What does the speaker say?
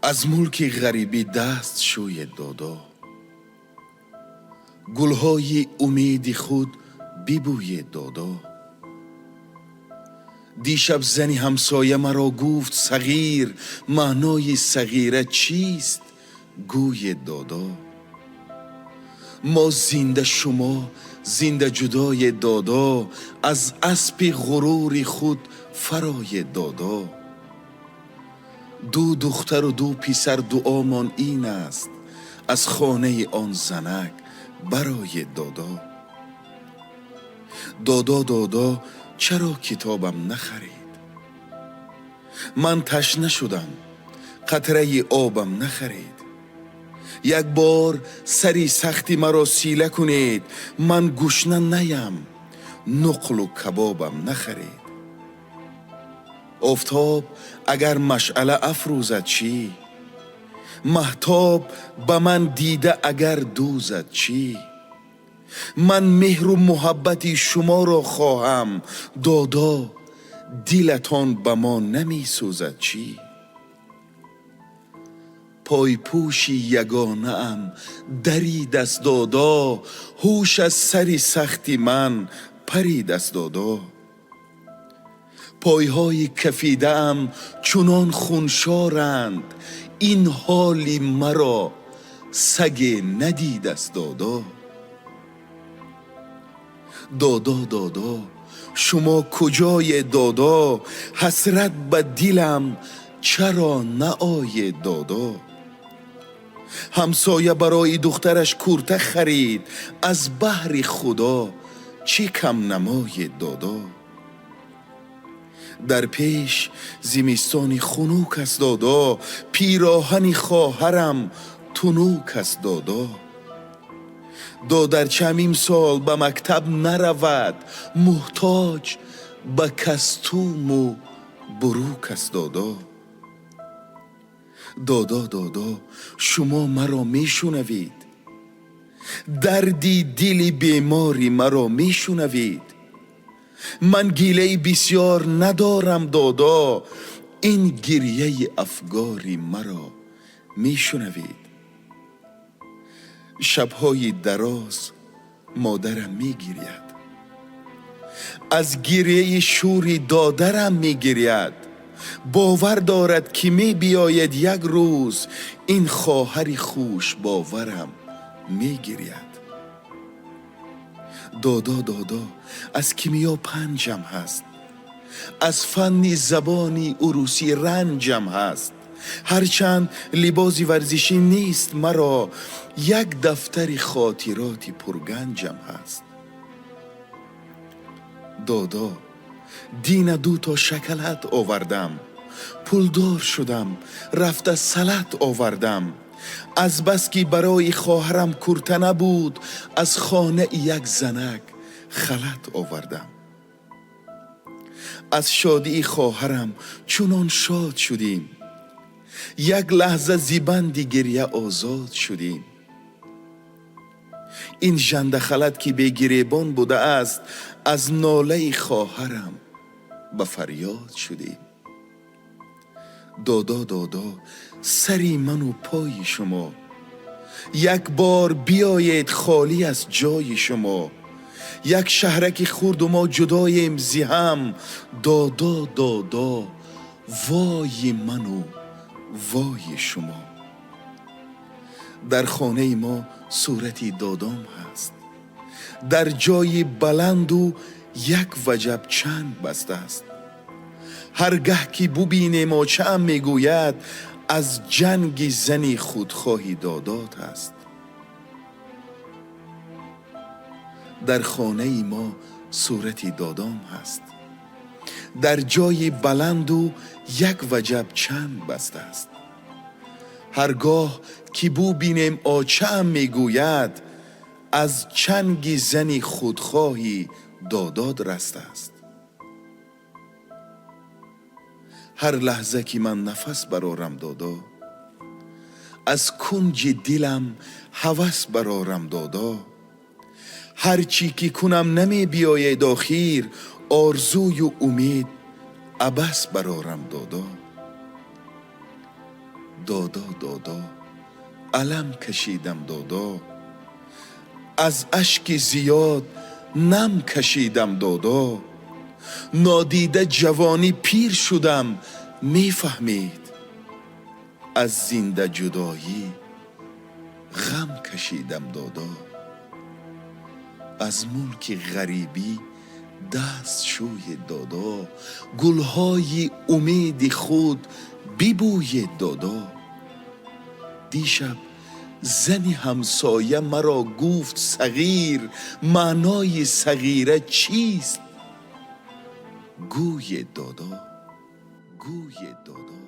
از ملک غریبی دست شوی دادا، گلهای امید خود ببوی دادا. دیشب زنی همسایه مرا گفت صغیر، معنای صغیره چیست گوی دادا. ما زنده شما زنده جدای دادا، از اسب غرور خود فرای دادا. دو دختر و دو پسر دعامان این است، از خانه آن زنک برای دادا. دادا دادا چرا کتابم نخرید؟ من تشنه شدم قطره آبم نخرید. یک بار سری سختی مرا سیله کنید، من گشنه نیم نقل و کبابم نخرید. آفتاب اگر مشعله افروزد چی؟ مهتاب به من دیده اگر دوزد چی؟ من مهر و محبت شما را خواهم، دادا دلتان به ما نمی سوزد چی؟ پای پوشی یگانه ام درید است دادا، هوش از سری سختی من پرید است دادا. پایهای کفیده ام چنان خونشارند، این حالی مرا سگ ندید است دادا. دادا دادا شما کجای دادا؟ حسرت به دلم چرا نآی دادا. همسایه برای دخترش کرته خرید، از بهر خدا چه کم نمای دادا. در پیش زمستانی خنوک است دادا، پیراهن خواهرم تنوک است دادا. دادرچم امسال به مکتب نرود، محتاج به کستوم و بروک است دادا. دادا دادا شما مرا می شنوید؟ دردی دل بیماری مرا می شنوید؟ من گیله بسیار ندارم دادا، این گریه افگاری مرا می شنوید؟ شبهای دراز مادرم می گرید، از گریه شوری دادرم می گرید. باور دارد که می بیاید یک روز، این خواهر خوش باورم می گرید. دادا دادا از کیمیا پنجم هست، از فن زبانی عروسی رنجم هست. هرچند لباس ورزشی نیست مرا، یک دفتر خاطرات پرگنجم هست. دادا دین دو تا شکلت آوردم، پولدار شدم رفته سلت آوردم. از بس که برای خواهرم کرته نبود، از خانه یک زنک خلط آوردم. از شادی خواهرم چنان شاد شدیم، یک لحظه زیبند گریه آزاد شدیم. این ژنده خلط که به گریبان بوده است، از ناله خواهرم به فریاد شدیم. دادا دادا سری من و پای شما، یک بار بیایید خالی از جای شما. یک شهرک خورد و ما جدایم ز هم، دادا دادا وای من و وای شما. در خانه ما صورتی دادام هست، در جای بلند و یک وجب چنگ بسته است. هرگه که ببینیم آچه‌ام میگوید، از جنگ زنی خودخواهی دادات است. در خانه ما صورتی دادام هست، در جای بلند و یک وجب چنگ بسته است. هرگاه که ببینیم آچه‌ام میگوید، از چنگ زنی خودخواهی داداد رسته است. هر لحظه که من نفس برارم دادا، از کنج دلم هوس برارم دادا. هر چی که کنم نمی بیاید آخر، آرزوی و امید عبس برارم دادا. دادا دادا، علم کشیدم دادا، از اشک زیاد نم کشیدم دادا، نادیده جوانی پیر شدم میفهمید، از زنده جدایی غم کشیدم دادا، از ملک غریبی دست شوی دادا، گلهای امید خود ببوی دادا. دیشب زنی همسایه مرا گفت صغیر، معنای صغیره چیست؟ گوی دادا، گوی دادا.